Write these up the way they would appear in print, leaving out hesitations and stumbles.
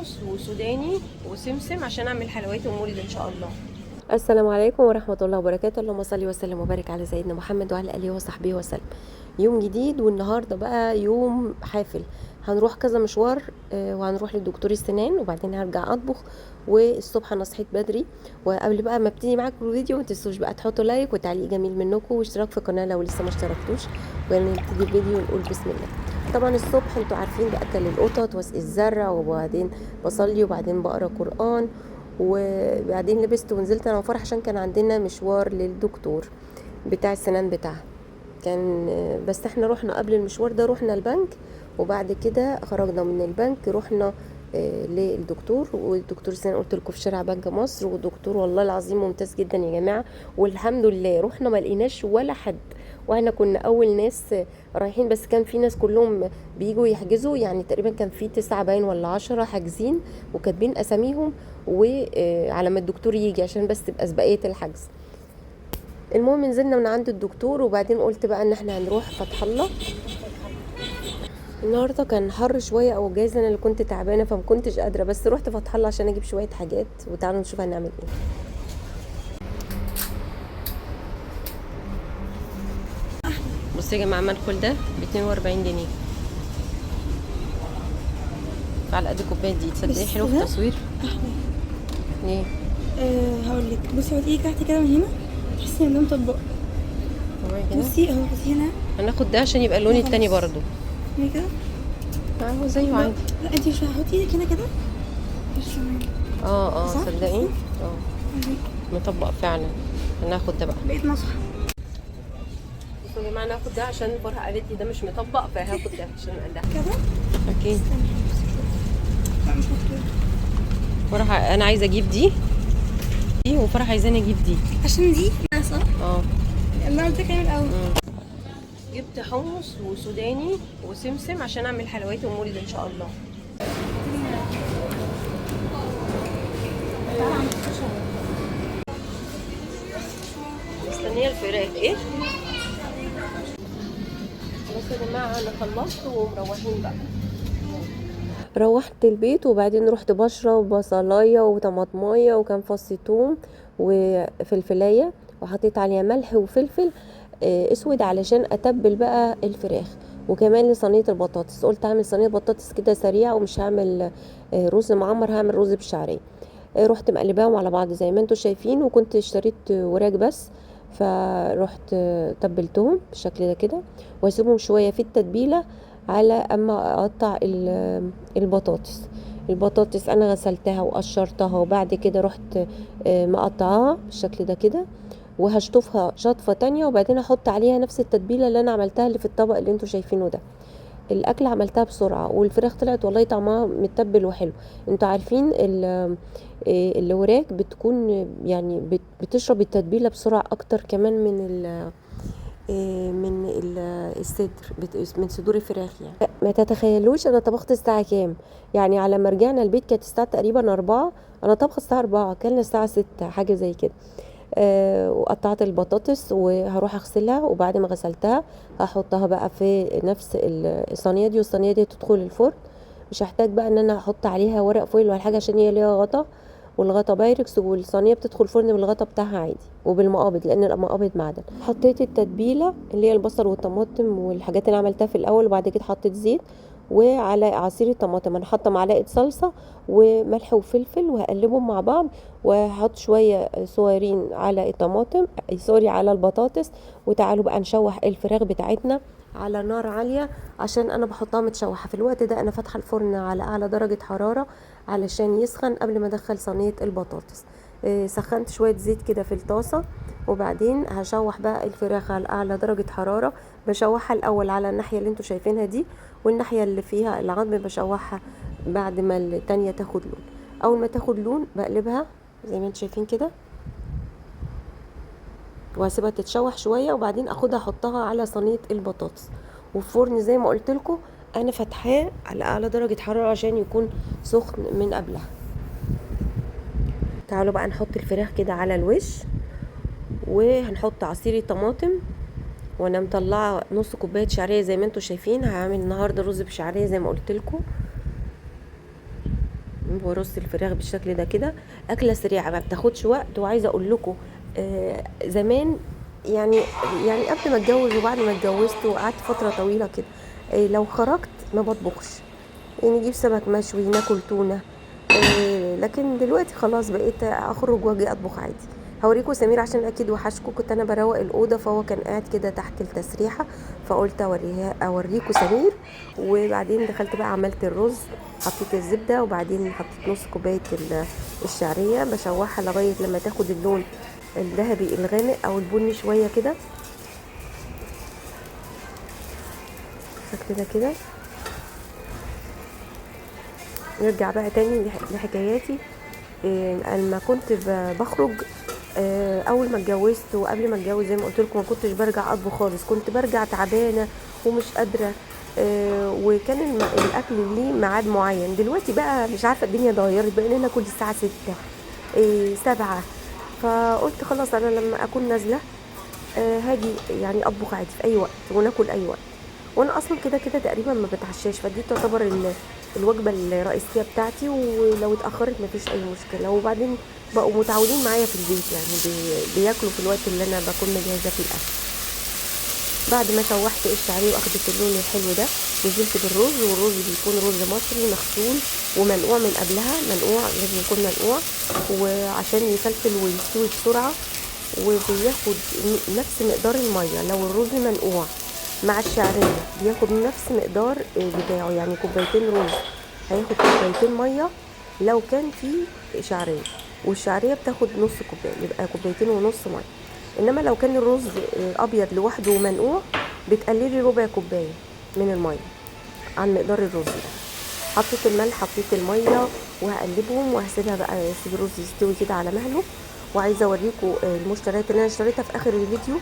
حمص وسوداني وسمسم عشان اعمل حلويات المولد ان شاء الله. السلام عليكم ورحمة الله وبركاته. اللهم صل وسلم وبارك على سيدنا محمد وعلى آله وصحبه وسلم. يوم جديد، والنهاردة بقى يوم حافل. هنروح كذا مشوار، وهنروح للدكتور السنان وبعدين هرجع أطبخ. والصبح أنا صحيت بدري. وقبل بقى ما ابتدي معاكم الفيديو، ما تنسوش بقى تحطوا لايك وتعليق جميل منكم واشتراك في القناة لو لسه ما اشتركتوش. ونبتدي الفيديو ونقول بسم الله. طبعا الصبح انتوا عارفين بأكل القطط واسقي الزرع، وبعدين بصلي وبعدين بقرا قرآن، وبعدين لبست ونزلت انا وفرح عشان كان عندنا مشوار للدكتور بتاع السنان بتاعها. كان بس احنا رحنا قبل المشوار ده، رحنا البنك وبعد كده خرجنا من البنك رحنا للدكتور. والدكتور السنان قلت لكم في شارع بنك مصر، والدكتور والله العظيم ممتاز جدا يا جماعه. والحمد لله رحنا ما لقيناش ولا حد، واحنا كنا اول ناس رايحين، بس كان في ناس كلهم بيجوا يحجزوا، يعني تقريبا كان في 9 باين ولا 10 حاجزين وكاتبين اساميهم، وعلى ما الدكتور يجي عشان بس تبقى سبقية الحجز. المهم نزلنا من عند الدكتور، وبعدين قلت بقى ان احنا هنروح فتح الله. النهارده كان حر شويه، او جايز انا اللي كنت تعبانه فما كنتش قادره، بس رحت فتح الله عشان اجيب شويه حاجات، وتعالوا نشوف هنعمل ايه. بصوا يا جماعه، المدخل ده ب 42 جنيه على قد الكوبايه دي. تصدقي حلو في التصوير. ليه؟ هقول لك. بصي، هتيجي تحت كده من هنا تحسي ان ده مطبق. بصي اهو، بصي هنا. هناخد ده عشان يبقى اللون التاني برضو. هنا كده. هو زيه عادي. لا انتي مش هتحطي ايدك هنا كده. صدقي. مطبق فعلا. هناخد ده بقى. بقيت نصح. بصوا يا جماعه، ناخد ده عشان فرح قالت لي ده مش مطبق، فهاخد ده عشان ده كده. اكيد. لا مش مكتوب. فرح انا عايزه اجيب دي وفرح عايزاني اجيب دي عشان دي صح. انا قلت لك من الاول. جبت حمص وسوداني وسمسم عشان اعمل حلويات المولد ان شاء الله. مستنيه الفراخ ايه. بس يا جماعه انا خلصت ومروحين بقى. روحت البيت وبعدين رحت بشرب بصلايه وطماطمايه وكان فص ثوم وفلفلايه، وحطيت عليها ملح وفلفل اسود علشان اتبل بقى الفراخ. وكمان لصينيه البطاطس قلت اعمل صينيه بطاطس كده سريعه، ومش هعمل رز معمر، هعمل رز بالشعريه. رحت مقلباهم على بعض زي ما انتم شايفين، وكنت اشتريت وراك بس، فرحت تبلتهم بالشكل ده كده، واسيبهم شويه في التتبيله على اما اقطع البطاطس انا غسلتها وقشرتها، وبعد كده رحت مقطعاها بالشكل ده كده، وهشطفها شطفه تانية، وبعدين احط عليها نفس التتبيله اللي انا عملتها اللي في الطبق اللي انتوا شايفينه ده. الاكل عملتها بسرعه، والفراخ طلعت والله طعمها متبل وحلو. انتوا عارفين الوراك بتكون يعني بتشرب التتبيله بسرعه اكتر كمان من الصدر، من صدور الفراخ. يعني ما تتخيلوش انا طبخت الساعه كام. يعني على ما رجعنا البيت كانت الساعه تقريبا 4، انا طبخت الساعه 4، اكلنا الساعه 6 حاجه زي كده. وقطعت البطاطس وهروح اغسلها، وبعد ما غسلتها هحطها بقى في نفس الصينيه دي، والصينيه دي تدخل الفرن. مش هحتاج بقى ان انا احط عليها ورق فويل ولا حاجه عشان هي ليها غطا، والغطا بايركس، والصينيه بتدخل الفرن بالغطا بتاعها عادي وبالمقابض، لان المقابض معدن. حطيت التتبيله اللي هي البصل والطماطم والحاجات اللي عملتها في الاول، وبعد كده حطيت زيت وعلى عصير الطماطم. انا حاطه معلقه صلصه وملح وفلفل، وهقلبهم مع بعض، وهحط شويه صغيرين على الطماطم، سوري على البطاطس. وتعالوا بقى نشوح الفراخ بتاعتنا على نار عاليه، عشان انا بحطها متشوحه. في الوقت ده انا فاتحه الفرن على اعلى درجه حراره علشان يسخن قبل ما ادخل صينيه البطاطس. سخنت شويه زيت كده في الطاسه، وبعدين هشوح بقى الفراخ على اعلى درجه حراره. بشوحها الاول على الناحيه اللي انتوا شايفينها دي، والناحيه اللي فيها العظم بشوحها بعد ما التانية تاخد لون. اول ما تاخد لون بقلبها زي ما انتوا شايفين كده، وهسيبها تتشوح شويه، وبعدين اخدها احطها على صينيه البطاطس. والفرن زي ما قلت لكم انا فاتحاه على اعلى درجه حراره عشان يكون سخن من قبلها. تعالوا بقى نحط الفراخ كده على الوش، وهنحط عصير الطماطم. وانا مطلعه نص كوبايه شعريه زي ما انتوا شايفين. هعمل النهارده رز بشعريه زي ما قلت لكم. ورص الفراخ بالشكل ده كده. اكله سريعه ما بتاخدش وقت. وعايزه اقول لكم زمان يعني قبل ما اتجوز وبعد ما اتجوزت وقعدت فتره طويله كده، لو خرجت ما بطبخش، نجيب سمك مشوي ناكل تونه. لكن دلوقتي خلاص بقيت اخرج واجي اطبخ عادي. هوريكم سمير عشان اكيد وحشكم. كنت انا بروق الاوضه فهو كان قاعد كده تحت التسريحه، فقلت اوريكم سمير. وبعدين دخلت بقى عملت الرز، حطيت الزبده وبعدين حطيت نص كوبايه الشعريه بشوحها لغايه لما تاخد اللون الذهبي الغامق او البني شويه كده بالشكل ده كده. نرجع بقى تاني لحكاياتي. لما كنت بخرج اول ما اتجوزت وقبل ما اتجوز زي ما قلت لكم ما كنتش برجع اطبخ خالص، كنت برجع تعبانه ومش قادره. وكان الاكل ليه ميعاد معين. دلوقتي بقى مش عارفه الدنيا اتغيرت، بقينا ناكل الساعه 6 7. فقلت خلاص انا لما اكون نازله هاجي يعني اطبخ عادي في اي وقت وناكل اي وقت. وانا اصلا كده كده تقريبا ما بتعشاش، فدي تعتبر الوجبه الرئيسيه بتاعتي، ولو اتاخرت مفيش اي مشكله. وبعدين بقوا متعودين معايا في البيت، يعني بياكلوا في الوقت اللي انا بكون مجهزه فيه الاكل. بعد ما شوحت الشعريه واخدت اللون الحلو ده نزلت بالرز. والرز بيكون رز مصري مغسول ومنقوع من قبلها، منقوع لازم يكون منقوع وعشان يفلفل ويستوي بسرعه، وبياخد نفس مقدار الميه. لو الرز منقوع مع الشعريه بياخد نفس مقدار بتاعه، يعني كوبايتين رز هياخد كوبايتين ميه لو كان في شعريه، والشعريه بتاخد نص كوبايه يبقى كوبايتين ونص ميه. انما لو كان الرز ابيض لوحده ومنقوع بتقللي ربع كوبايه من الميه عن مقدار الرز ده. حطيت الملح حطيت الميه وهقلبهم وهسيبها بقى، اسيب الرز يستوي كده على مهله. وعايزه اوريكم المشتريات اللي انا اشتريتها في اخر الفيديو،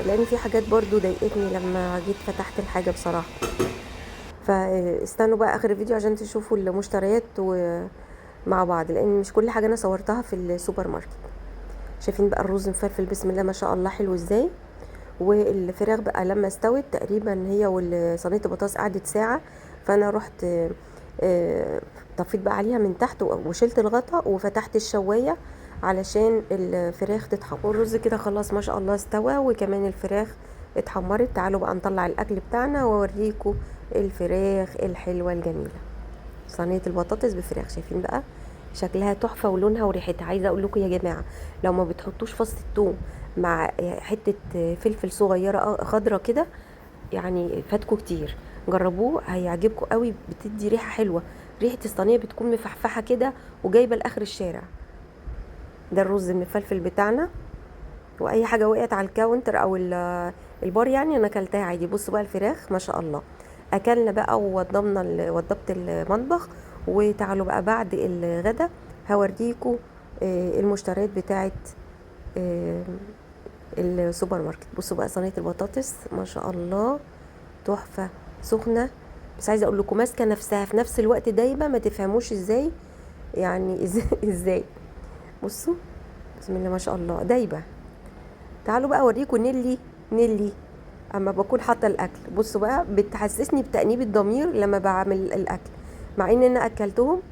لان في حاجات برضو ضايقتني لما جيت فتحت الحاجه بصراحه. فاستنوا بقى اخر الفيديو عشان تشوفوا المشتريات مع بعض، لان مش كل حاجه انا صورتها في السوبر ماركت. شايفين بقى الرز مفلفل بسم الله ما شاء الله حلو ازاي. والفراخ بقى لما استوت تقريبا هي وصينيه البطاطس قعدت ساعه، فانا رحت طفيت بقى عليها من تحت وشلت الغطا وفتحت الشوايه علشان الفراخ تتحمر. والرز كده خلاص ما شاء الله استوى وكمان الفراخ اتحمرت. تعالوا بقى نطلع الاكل بتاعنا واوريكم الفراخ الحلوه الجميله. صينيه البطاطس بفراخ شايفين بقى شكلها تحفه ولونها وريحتها. عايزه اقول لكم يا جماعه لو ما بتحطوش فص الثوم مع حته فلفل صغيره خضره كده يعني فاتكوا كتير. جربوه هيعجبكم قوي، بتدي ريحه حلوه. ريحه الصينيه بتكون مفحفحه كده وجايبه لاخر الشارع. ده الرز المفلفل بتاعنا، واي حاجه وقعت على الكاونتر او البار يعني انا اكلتها عادي. بصوا بقى الفراخ ما شاء الله. اكلنا بقى وضبت المطبخ. وتعالوا بقى بعد الغدا هوريكم المشتريات بتاعه السوبر ماركت. بصوا بقى صينيه البطاطس ما شاء الله تحفه سخنه، بس عايزه اقول لكم ماسكه نفسها في نفس الوقت دايبه، ما تفهموش ازاي يعني ازاي. بصوا بسم الله ما شاء الله دايبه. تعالوا بقى اوريكم نيلي اما بكون حاطه الاكل. بصوا بقى بتحسسني بتأنيب الضمير لما بعمل الاكل، مع ان انا اكلتهم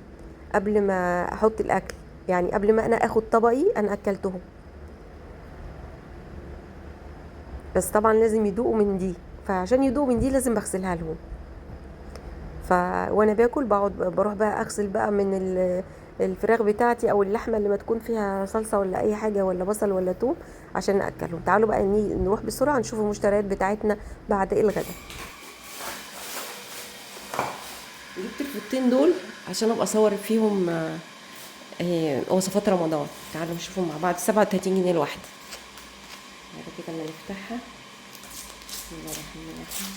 قبل ما احط الاكل، يعني قبل ما انا اخد طبقي انا اكلتهم. بس طبعا لازم يدوقوا من دي، فعشان يدوقوا من دي لازم بغسلها لهم. وانا باكل بروح بقى اغسل بقى من الفراخ بتاعتي او اللحمه اللي ما تكون فيها صلصه ولا اي حاجه ولا بصل ولا توم عشان اكلهم. تعالوا بقى نروح بسرعه نشوف المشتريات بتاعتنا بعد الغدا. جبت الفوطين دول عشان ابقى اصور فيهم وصفات رمضان. تعالوا نشوفهم مع بعض. 37 جنيه الواحده. بعد كده لما نفتحها بسم الله الرحمن الرحيم.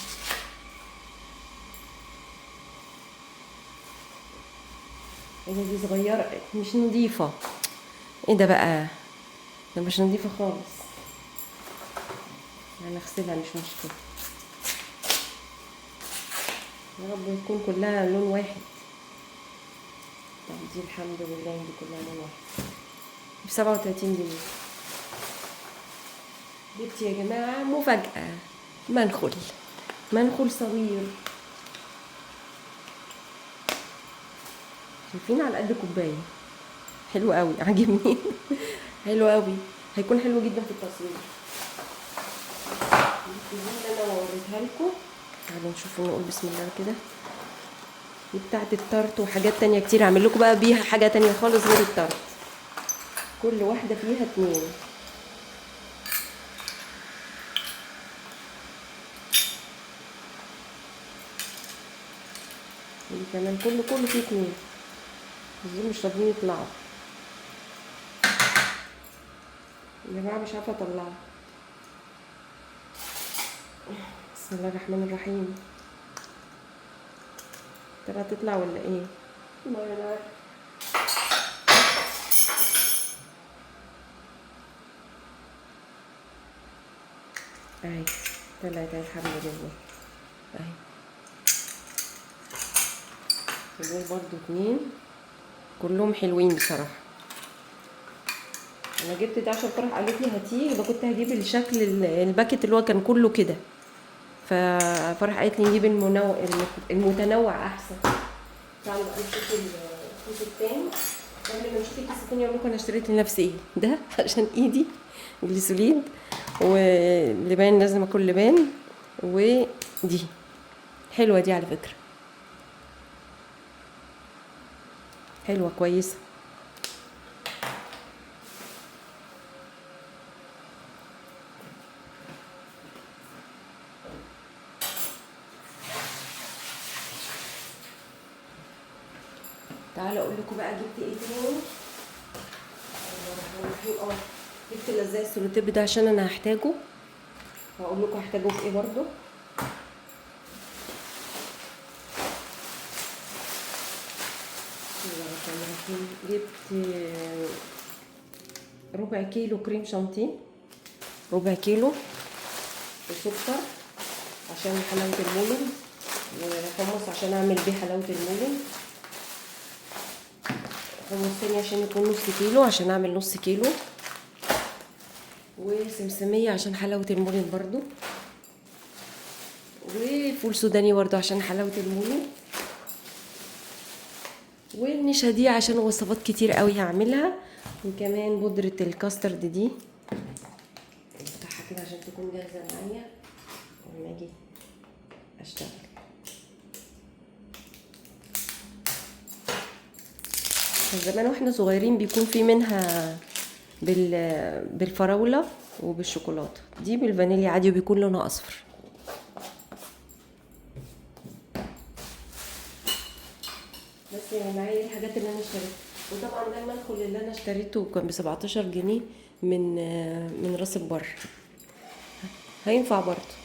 ايه دي صغيره مش نظيفه. ايه ده بقى؟ ده مش نظيفه خالص. هنغسلها مش مشكله. يا رب تكون كلها لون واحد. طب دي الحمد لله دي كلها لون واحد ب 37 جنيه. جبت يا جماعه مفاجاه، منخل صغير. شايفين على قد كوبايه. حلو قوي، عاجبني. حلو قوي، هيكون حلو جدا في التصوير. دي اللي انا وريتها لكم. تعالوا نشوف ونقول بسم الله كده. دي بتاعت التارت وحاجات تانية كتير، هعمل لكم بقى بيها حاجه تانية خالص غير التارت. كل واحده فيها 2. دي كمان كله فيه 2. دي مش راضيين يطلعوا يا جماعه، مش عارفه اطلعها. بسم الله الرحمن الرحيم. ترى تطلع ولا ايه؟ ما انا عارفه. اهي طلعت الحمد لله. اهي دول برضو 2. كلهم حلوين بصراحه. انا جبت ده عشان فرح قالت لي هاتيه، يبقى كنت هجيب الشكل الباكت اللي هو كان كله كده، ففرح قالت لي نجيب المتنوع احسن. تعالوا بقى نشوف الكيس التاني. قبل ما نشوف الكيس التاني اقول لكم انا اشتريت لنفسي ايه. ده عشان ايدي جليسولين، ولبان لازم اكل لبان، ودي حلوه دي على فكره، حلوه كويسه. تعالوا اقول لكم بقى جبت ايه تاني. جبت لزاق السولوتيب ده عشان انا هحتاجه، هقول لكم هحتاجه في ايه برضو. جبت ربع كيلو كريم شانتيه، ربع كيلو وسكر عشان حلاوة المولد، وحمص عشان اعمل بيه حلاوة المولد، حمص تاني عشان يكون نص كيلو عشان اعمل نص كيلو، وسمسمية عشان حلاوة المولد برضو، وفول سوداني برضو عشان حلاوة المولد، والنشا دي عشان وصفات كتير قوي هعملها، وكمان بودرة الكاسترد دي افتحها كده عشان تكون جاهزة معايا لما اجي اشتغل. زمان واحنا صغيرين بيكون في منها بالفراولة وبالشوكولاتة، دي بالفانيليا عادي وبيكون لونها اصفر. بس يعني معايا الحاجات اللي انا اشتريتها، وطبعا ده المدخل اللي انا اشتريته كان ب17 جنيه من راس البر، هينفع برضه.